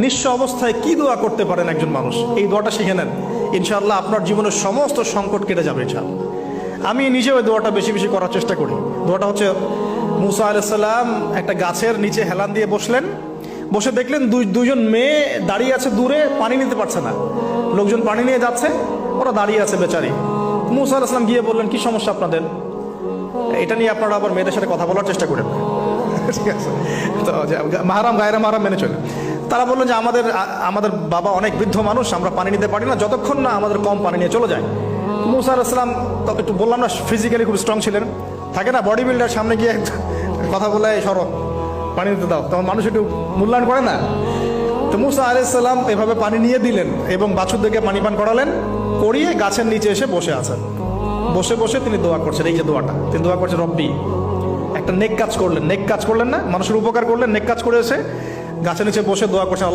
নিঃস্ব অবস্থায় কি দোয়া করতে পারেন একজন মানুষ, এই দোয়াটা শিখে নেন, ইনশাআল্লাহ আপনার জীবনের সমস্ত সংকট কেটে যাবে ইনশাআল্লাহ। আমি নিজেও ওই দোয়াটা বেশি বেশি করার চেষ্টা করি। দোয়াটা হচ্ছে, মুসা আলাইহিস সালাম একটা গাছের নিচে হেলান দিয়ে বসলেন, বসে দেখলেন দুইজন মেয়ে দাঁড়িয়ে আছে দূরে, পানি নিতে পারছে না, লোকজন পানি নিয়ে যাচ্ছে, ওরা দাঁড়িয়ে আছে বেচারি। মুসা আলাইহিস সালাম গিয়ে বললেন, কি সমস্যা আপনাদের? এটা নিয়ে আপনারা আবার মেয়েদের সাথে কথা বলার চেষ্টা করেন, ঠিক আছে? তো মাহারাম গায়রা মাহারাম মেনে চলে। তারা বললেন যে আমাদের বাবা অনেক বৃদ্ধ মানুষ, আমরা পানি নিতে পারি না যতক্ষণ না আমাদের কম পানি নিয়ে চলে যায়। মুসা আলাইহিস সালাম তো একটু বললাম না, ফিজিক্যালি খুব স্ট্রং ছিলেন, থাকে না বডি বিল্ডার, সামনে গিয়ে কথা বলে সরো পানি দিতে দাও, তখন মানুষ একটু মূল্যায়ন করে না। তো মুসা আলাইহিস সালাম এভাবে পানি নিয়ে দিলেন এবং বাছুরদেরকে পানি পান করালেন, করিয়ে গাছের নিচে এসে বসে আছেন। বসে বসে তিনি দোয়া করছেন, এই যে দোয়াটা তিনি দোয়া করছেন, রব্বি, একটা নেক কাজ করলেন, নেক কাজ করলেন না, মানুষের উপকার করলেন, নেক কাজ করে এসে গাছের নিচে বসে দোয়া করছেন, আল্লাহ